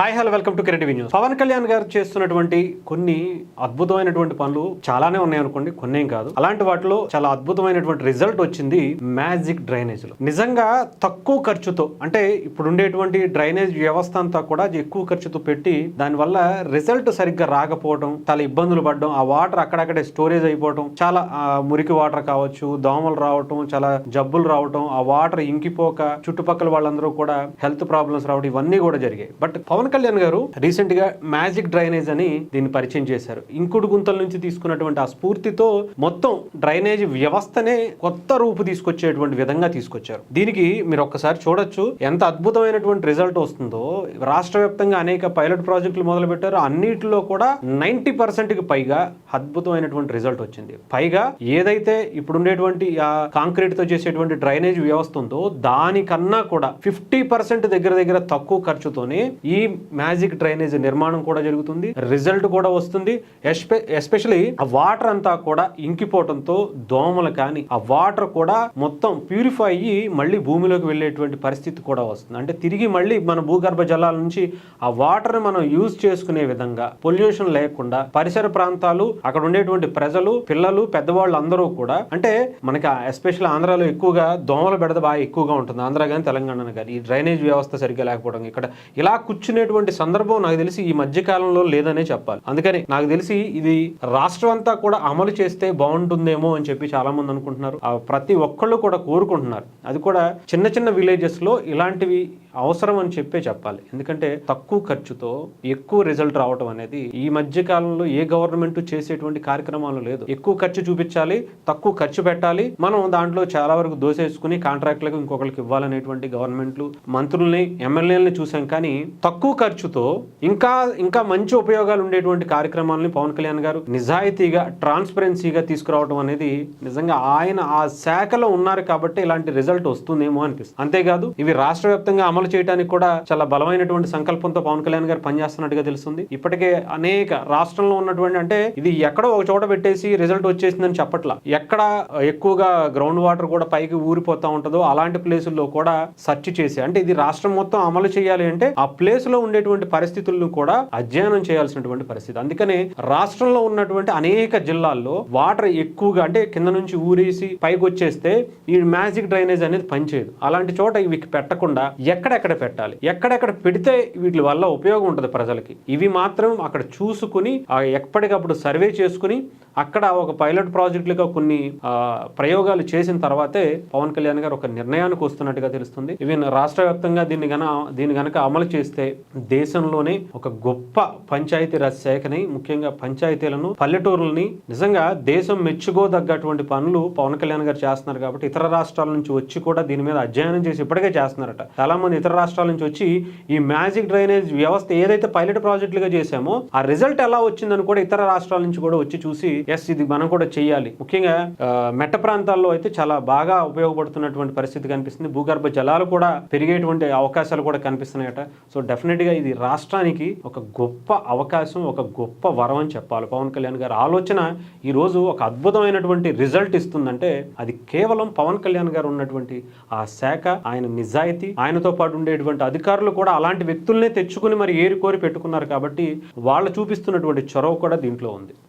Hi hello welcome to Kiran news. Pavan Kalyan garu చేస్తున్నటువంటి కొన్ని అద్భుతమైనటువంటి పనులు చాలానే ఉన్నాయి అనుకోండి, కొన్నేం కాదు. అలాంటి వాటిలో చాలా అద్భుతమైనటువంటి రిజల్ట్ వచ్చింది మ్యాజిక్ డ్రైనేజ్ లో. నిజంగా తక్కువ ఖర్చుతో, అంటే ఇప్పుడు ఉండేటువంటి డ్రైనేజ్ వ్యవస్థ అంతా కూడా ఎక్కువ ఖర్చుతో పెట్టి దానివల్ల రిజల్ట్ సరిగ్గా రాకపోవడం, చాలా ఇబ్బందులు పడడం, ఆ వాటర్ అక్కడక్కడే స్టోరేజ్ అయిపోవడం, చాలా మురికి వాటర్ కావచ్చు, దోమలు రావటం, చాలా జబ్బులు రావటం, ఆ వాటర్ ఇంకిపోక చుట్టుపక్కల వాళ్ళందరూ కూడా హెల్త్ ప్రాబ్లమ్స్ రావడం, ఇవన్నీ కూడా జరిగాయి. బట్ పవన్ కళ్యాణ్ గారు రీసెంట్ గా మ్యాజిక్ డ్రైనేజ్ అని దీన్ని పరిచయం చేశారు. ఇంకుడు గుంతల నుంచి తీసుకున్నటువంటి ఆ స్ఫూర్తితో మొత్తం డ్రైనేజ్ వ్యవస్థనే కొత్త రూపు తీసుకొచ్చేటువంటి విధంగా తీసుకొచ్చారు. దీనికి మీరు ఒక్కసారి చూడొచ్చు ఎంత అద్భుతమైనటువంటి రిజల్ట్ వస్తుందో. రాష్ట్ర వ్యాప్తంగా అనేక పైలట్ ప్రాజెక్టులు మొదలు పెట్టారు. అన్నిటిలో కూడా 90% పైగా అద్భుతమైనటువంటి రిజల్ట్ వచ్చింది. పైగా ఏదైతే ఇప్పుడు ఉండేటువంటి ఆ కాంక్రీట్ తో చేసేటువంటి డ్రైనేజ్ వ్యవస్థ ఉందో దానికన్నా కూడా 50% దగ్గర తక్కువ ఖర్చుతోనే ఈ మ్యాజిక్ డ్రైనేజ్ నిర్మాణం కూడా జరుగుతుంది. రిజల్ట్ కూడా వస్తుంది. ఎస్పెషల్లీ ఆ వాటర్ అంతా కూడా ఇంకిపోవడంతో దోమలు కానీ ఆ వాటర్ కూడా మొత్తం ప్యూరిఫై అయ్యి మళ్ళీ భూమిలోకి వెళ్ళేటువంటి పరిస్థితి కూడా వస్తుంది. అంటే తిరిగి మళ్ళీ మన భూగర్భ జలాల నుంచి ఆ వాటర్ మనం యూజ్ చేసుకునే విధంగా, పొల్యూషన్ లేకుండా పరిసర ప్రాంతాలు, అక్కడ ఉండేటువంటి ప్రజలు, పిల్లలు, పెద్దవాళ్ళు అందరూ కూడా, అంటే మనకి ఎస్పెషల్ ఆంధ్రాలో ఎక్కువగా దోమల బెడద బాగా ఎక్కువగా ఉంటుంది. ఆంధ్ర కానీ తెలంగాణ కానీ ఈ డ్రైనేజ్ వ్యవస్థ సరిగ్గా లేకపోవడం, ఇక్కడ ఇలా కూర్చునేటువంటి సందర్భం నాకు తెలిసి ఈ మధ్య కాలంలో లేదనే చెప్పాలి. అందుకని నాకు తెలిసి ఇది రాష్ట్రం అంతా కూడా అమలు చేస్తే బాగుంటుందేమో అని చెప్పి చాలా మంది అనుకుంటున్నారు. ప్రతి ఒక్కళ్ళు కూడా కోరుకుంటున్నారు. అది కూడా చిన్న చిన్న విలేజెస్ లో ఇలాంటివి అవసరం అని చెప్పాలి. ఎందుకంటే తక్కువ ఖర్చుతో ఎక్కువ రిజల్ట్ రావడం అనేది ఈ మధ్య కాలంలో ఏ గవర్నమెంట్ చేసేటువంటి కార్యక్రమాలు లేదు. ఎక్కువ ఖర్చు చూపించాలి, తక్కువ ఖర్చు పెట్టాలి, మనం దాంట్లో చాలా వరకు దోసేసుకుని కాంట్రాక్టులకు ఇంకొకరికి ఇవ్వాలనేటువంటి గవర్నమెంట్లు, మంత్రుల్ని, ఎమ్మెల్యేలని చూసాం. కానీ తక్కువ ఖర్చుతో ఇంకా మంచి ఉపయోగాలు ఉండేటువంటి కార్యక్రమాలని పవన్ కళ్యాణ్ గారు నిజాయితీగా, ట్రాన్స్పరెన్సీగా తీసుకురావడం అనేది నిజంగా ఆయన ఆ శాఖలో ఉన్నారు కాబట్టి ఇలాంటి రిజల్ట్ వస్తుందేమో అనిపిస్తుంది. అంతేకాదు ఇవి రాష్ట్ర వ్యాప్తంగా అమలు చేయడానికి కూడా చాలా బలమైనటువంటి సంకల్పంతో పవన్ కళ్యాణ్ గారు పనిచేస్తున్నట్టుగా తెలుస్తుంది. ఇప్పటికే అనేక రాష్ట్రంలో ఉన్నటువంటి, అంటే ఇది ఎక్కడో ఒక చోట పెట్టేసి రిజల్ట్ వచ్చేసిందని చెప్పట్లా, ఎక్కడ ఎక్కువగా గ్రౌండ్ వాటర్ కూడా పైకి ఊరిపోతా ఉంటుందో అలాంటి ప్లేసుల్లో కూడా సెర్చ్ చేసి, అంటే ఇది రాష్ట్రం మొత్తం అమలు చేయాలి అంటే ఆ ప్లేస్ లో ఉండేటువంటి పరిస్థితులను కూడా అధ్యయనం చేయాల్సినటువంటి పరిస్థితి. అందుకనే రాష్ట్రంలో ఉన్నటువంటి అనేక జిల్లాల్లో వాటర్ ఎక్కువగా, అంటే కింద నుంచి ఊరేసి పైకి వచ్చేస్తే ఈ మ్యాజిక్ డ్రైనేజ్ అనేది పనిచేయదు. అలాంటి చోట ఇవి పెట్టకుండా ఎక్కడెక్కడ పెట్టాలి, ఎక్కడెక్కడ పెడితే వీటి వల్ల ఉపయోగం ఉంటుంది ప్రజలకి, ఇవి మాత్రం అక్కడ చూసుకుని ఎప్పటికప్పుడు సర్వే చేసుకుని అక్కడ ఒక పైలట్ ప్రాజెక్టులుగా కొన్ని ప్రయోగాలు చేసిన తర్వాతే పవన్ కళ్యాణ్ గారు ఒక నిర్ణయానికి వస్తున్నట్టుగా తెలుస్తుంది. ఈవెన్ రాష్ట్ర వ్యాప్తంగా దీన్ని గనక అమలు చేస్తే దేశంలోనే ఒక గొప్ప పంచాయతీరాజ్ శాఖని, ముఖ్యంగా పంచాయతీలను, పల్లెటూరులని నిజంగా దేశం మెచ్చుకోదగ్గటువంటి పనులు పవన్ కళ్యాణ్ గారు చేస్తున్నారు. కాబట్టి ఇతర రాష్ట్రాల నుంచి వచ్చి కూడా దీని మీద అధ్యయనం చేసి ఇప్పటికే చేస్తున్నారట. చాలా మంది ఇతర రాష్ట్రాల నుంచి వచ్చి ఈ మ్యాజిక్ డ్రైనేజ్ వ్యవస్థ ఏదైతే పైలట్ ప్రాజెక్టులుగా చేశామో ఆ రిజల్ట్ ఎలా వచ్చిందని కూడా ఇతర రాష్ట్రాల నుంచి కూడా వచ్చి చూసి ఇది మనం కూడా చేయాలి. ముఖ్యంగా మెట్ట ప్రాంతాల్లో అయితే చాలా బాగా ఉపయోగపడుతున్నటువంటి పరిస్థితి కనిపిస్తుంది. భూగర్భ జలాలు కూడా పెరిగేటువంటి అవకాశాలు కూడా కనిపిస్తున్నాయట. సో డెఫినెట్ గా ఇది రాష్ట్రానికి ఒక గొప్ప అవకాశం, ఒక గొప్ప వరం అని చెప్పాలి. పవన్ కళ్యాణ్ గారి ఆలోచన ఈ రోజు ఒక అద్భుతమైనటువంటి రిజల్ట్ ఇస్తుందంటే అది కేవలం పవన్ కళ్యాణ్ గారు ఉన్నటువంటి ఆ శాఖ, ఆయన నిజాయితీ, ఆయనతో పాటు ఉండేటువంటి అధికారులు కూడా అలాంటి వ్యక్తుల్నే తెచ్చుకుని మరి ఏరి కోరి పెట్టుకున్నారు. కాబట్టి వాళ్ళు చూపిస్తున్నటువంటి చొరవ కూడా దీంట్లో ఉంది.